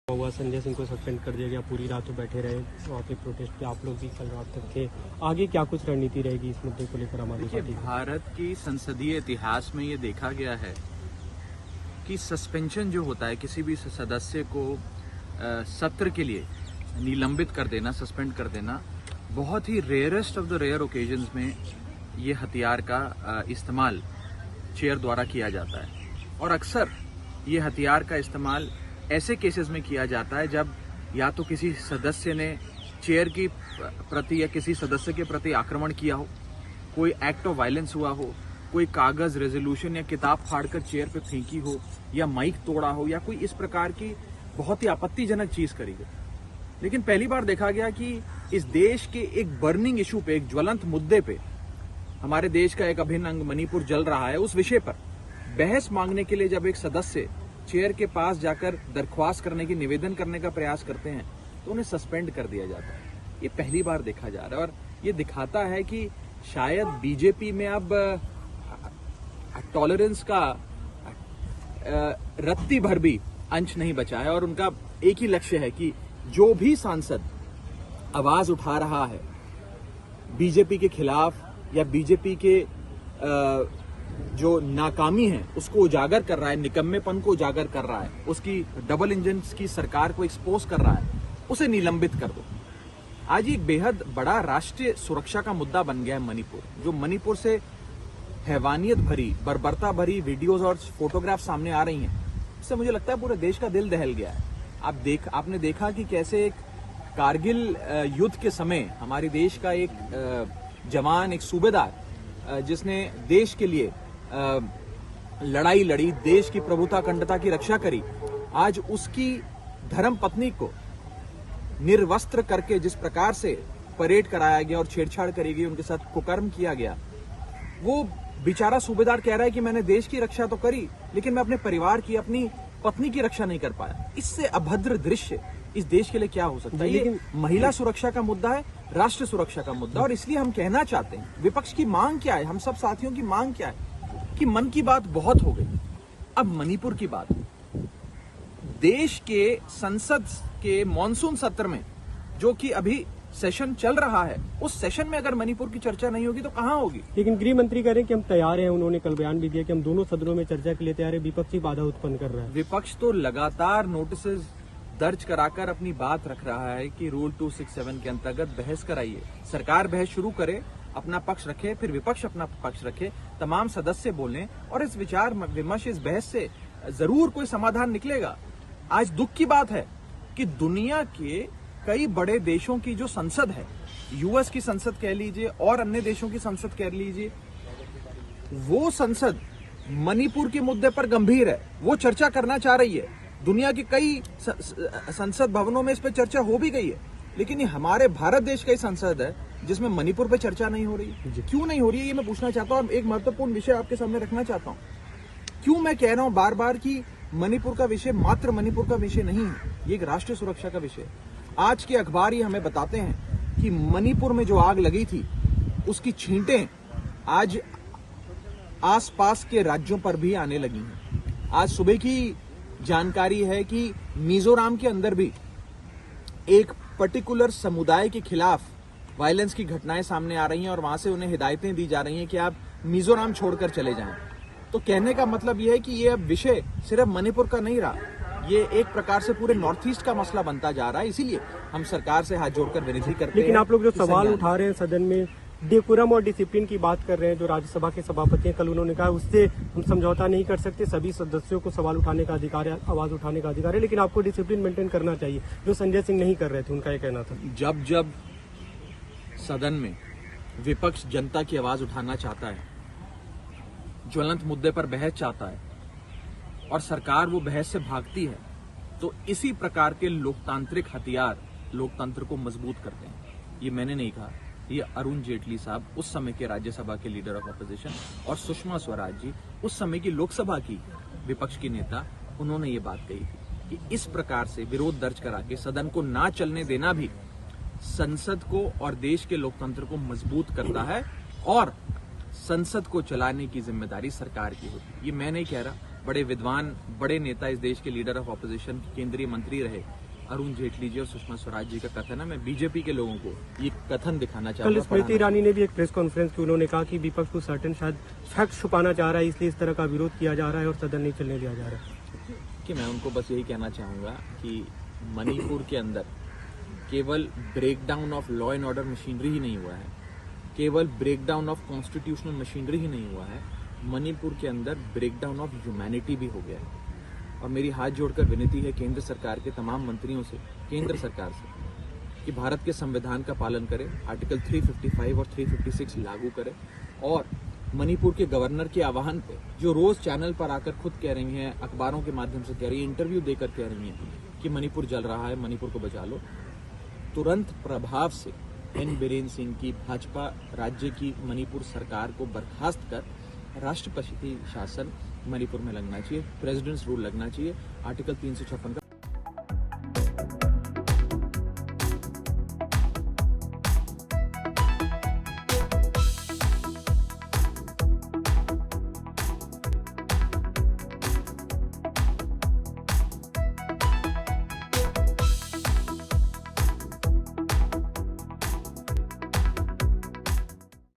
हुआ संजय सिंह को सस्पेंड कर दिया गया, पूरी रात तो बैठे रहे वहाँ पे प्रोटेस्ट पे, आप लोग भी कल रात तक थे। आगे क्या कुछ रणनीति रहेगी इस मुद्दे को लेकर हमारी पार्टी? भारत की संसदीय इतिहास में ये देखा गया है कि सस्पेंशन जो होता है किसी भी सदस्य को सत्र के लिए निलंबित कर देना, सस्पेंड कर देना, बहुत ही rarest of the rare occasions में ये हथियार का इस्तेमाल चेयर द्वारा किया जाता है। और अक्सर ये हथियार का इस्तेमाल ऐसे केसेस में किया जाता है जब या तो किसी सदस्य ने चेयर की प्रति या किसी सदस्य के प्रति आक्रमण किया हो, कोई एक्ट ऑफ वायलेंस हुआ हो, कोई कागज, रेजोल्यूशन या किताब फाड़कर चेयर पे फेंकी हो, या माइक तोड़ा हो, या कोई इस प्रकार की बहुत ही आपत्तिजनक चीज करी गई। लेकिन पहली बार देखा गया कि इस देश के एक बर्निंग इशू पे, एक ज्वलंत मुद्दे पे, हमारे देश का एक अभिन्न अंग मणिपुर जल रहा है, उस विषय पर बहस मांगने के लिए जब एक सदस्य चेयर के पास जाकर दरख्वास्त करने की, निवेदन करने का प्रयास करते हैं तो उन्हें सस्पेंड कर दिया जाता है। ये पहली बार देखा जा रहा है और ये दिखाता है कि शायद बीजेपी में अब टॉलरेंस का रत्ती भर भी अंश नहीं बचा है और उनका एक ही लक्ष्य है कि जो भी सांसद आवाज उठा रहा है बीजेपी के खिलाफ या बीजेपी के जो नाकामी है उसको उजागर कर रहा है, निकम्मेपन को उजागर कर रहा है, उसकी डबल इंजन की सरकार को एक्सपोज कर रहा है, उसे निलंबित कर दो। आज एक बेहद बड़ा राष्ट्रीय सुरक्षा का मुद्दा बन गया है मणिपुर। जो मणिपुर से हैवानियत भरी, बर्बरता भरी वीडियोस और फोटोग्राफ सामने आ रही हैं, इससे मुझे लगता है पूरे देश का दिल दहल गया है। आपने देखा कि कैसे एक कारगिल युद्ध के समय हमारे देश का एक जवान, एक सूबेदार जिसने देश के लिए लड़ाई लड़ी, देश की प्रभुता अखंडता की रक्षा करी, आज उसकी धर्म पत्नी को निर्वस्त्र करके जिस प्रकार से परेड कराया गया और छेड़छाड़ करी गई, उनके साथ कुकर्म किया गया, वो बेचारा सूबेदार कह रहा है कि मैंने देश की रक्षा तो करी लेकिन मैं अपने परिवार की, अपनी पत्नी की रक्षा नहीं कर पाया। इससे अभद्र दृश्य इस देश के लिए क्या हो सकता है? ये महिला सुरक्षा का मुद्दा है, राष्ट्र सुरक्षा का मुद्दा, और इसलिए हम कहना चाहते हैं विपक्ष की मांग क्या है, हम सब साथियों की मांग क्या है कि मन की बात बहुत हो गई, अब मणिपुर की बात। देश के संसद के मॉनसून सत्र में जो कि अभी सेशन चल रहा है, उस सेशन में अगर मणिपुर की चर्चा नहीं होगी तो कहां होगी? लेकिन गृह मंत्री कह रहे हैं कि हम तैयार हैं, उन्होंने कल बयान भी दिया कि हम दोनों सदनों में चर्चा के लिए तैयार है, विपक्षी बाधा उत्पन्न कर रहा है। विपक्ष तो लगातार नोटिस दर्ज कराकर अपनी बात रख रहा है कि रूल 267 के अंतर्गत बहस कराइए, सरकार बहस शुरू करे, अपना पक्ष रखे, फिर विपक्ष अपना पक्ष रखे, तमाम सदस्य बोलें और इस विचार विमर्श, इस बहस से जरूर कोई समाधान निकलेगा। आज दुख की बात है कि दुनिया के कई बड़े देशों की जो संसद है, यूएस की संसद कह लीजिए और अन्य देशों की संसद कह लीजिए, वो संसद मणिपुर के मुद्दे पर गंभीर है, वो चर्चा करना चाह रही है। दुनिया के कई संसद भवनों में इस पर चर्चा हो भी गई है, लेकिन ये हमारे भारत देश का ही संसद है जिसमें मणिपुर पे चर्चा नहीं हो रही है। क्यों नहीं हो रही है ये मैं पूछना चाहता हूं और एक महत्वपूर्ण विषय आपके सामने रखना चाहता हूं। क्यों मैं कह रहा हूं बार बार कि मणिपुर का विषय मात्र मणिपुर का विषय नहीं है, ये एक राष्ट्रीय सुरक्षा का विषय है। आज के अखबार ही हमें बताते हैं कि मणिपुर में जो आग लगी थी उसकी छींटें आज आसपास के राज्यों पर भी आने लगी हैं। आज सुबह की जानकारी है कि मिजोरम के अंदर भी एक पर्टिकुलर समुदाय के खिलाफ वायलेंस की घटनाएं सामने आ रही हैं और वहां से उन्हें हिदायतें दी जा रही हैं कि आप मिजोरम छोड़कर चले जाएं। तो कहने का मतलब यह है कि ये अब विषय सिर्फ मणिपुर का नहीं रहा, ये एक प्रकार से पूरे नॉर्थ ईस्ट का मसला बनता जा रहा है। इसीलिए हम सरकार से हाथ जोड़कर विनती करते हैं। लेकिन आप लोग जो सवाल उठा रहे हैं सदन में, डेकोरम और डिसिप्लिन की बात कर रहे हैं, जो राज्यसभा के सभापति हैं, कल उन्होंने कहा उससे हम समझौता नहीं कर सकते, सभी सदस्यों को सवाल उठाने का अधिकार है, आवाज उठाने का अधिकार है, लेकिन आपको डिसिप्लिन मेंटेन करना चाहिए, जो संजय सिंह नहीं कर रहे थे, उनका ये कहना था। जब जब सदन में विपक्ष जनता की आवाज उठाना चाहता है, ज्वलंत मुद्दे पर बहस चाहता है और सरकार वो बहस से भागती है, तो इसी प्रकार के लोकतांत्रिक हथियार लोकतंत्र को मजबूत करते हैं। ये मैंने नहीं कहा, ये अरुण जेटली साहब, उस समय के राज्यसभा के लीडर ऑफ अपोजिशन, और सुषमा स्वराज जी, उस समय की लोकसभा की विपक्ष की नेता, उन्होंने ये बात कही थी कि इस प्रकार से विरोध दर्ज करा के सदन को ना चलने देना भी संसद को और देश के लोकतंत्र को मजबूत करता है और संसद को चलाने की जिम्मेदारी सरकार की होती है। ये मैं नहीं कह रहा, बड़े विद्वान, बड़े नेता, इस देश के लीडर ऑफ ऑपोजिशन, केंद्रीय मंत्री रहे अरुण जेटली जी और सुषमा स्वराज जी का कथन है। मैं बीजेपी के लोगों को ये कथन दिखाना कल चाहूंगा। स्मृति ईरानी ने भी एक प्रेस कॉन्फ्रेंस की, उन्होंने कहा कि विपक्ष को सर्टेन शायद फैक्ट छुपाना चाह रहा है, इसलिए इस तरह का विरोध किया जा रहा है और सदन नहीं चलने दिया जा रहा है। कि मैं उनको बस यही कहना चाहूंगा कि मणिपुर के अंदर केवल breakdown of law and order machinery ही नहीं हुआ है, केवल ब्रेकडाउन ऑफ कॉन्स्टिट्यूशनल मशीनरी ही नहीं हुआ है, मणिपुर के अंदर ब्रेकडाउन ऑफ ह्यूमैनिटी भी हो गया है। और मेरी हाथ जोड़कर विनती है केंद्र सरकार के तमाम मंत्रियों से, केंद्र सरकार से, कि भारत के संविधान का पालन करें, आर्टिकल 355 और 356 लागू करें और मणिपुर के गवर्नर के आह्वान पे, जो रोज चैनल पर आकर खुद कह रही हैं, अखबारों के माध्यम से कह रही हैं, इंटरव्यू देकर कह रही हैं कि मणिपुर जल रहा है, मणिपुर को बचा लो, तुरंत प्रभाव से एन बीरेन सिंह की भाजपा राज्य की मणिपुर सरकार को बर्खास्त कर राष्ट्रपति शासन मणिपुर में लगना चाहिए, प्रेसिडेंट्स रूल लगना चाहिए, आर्टिकल 356 का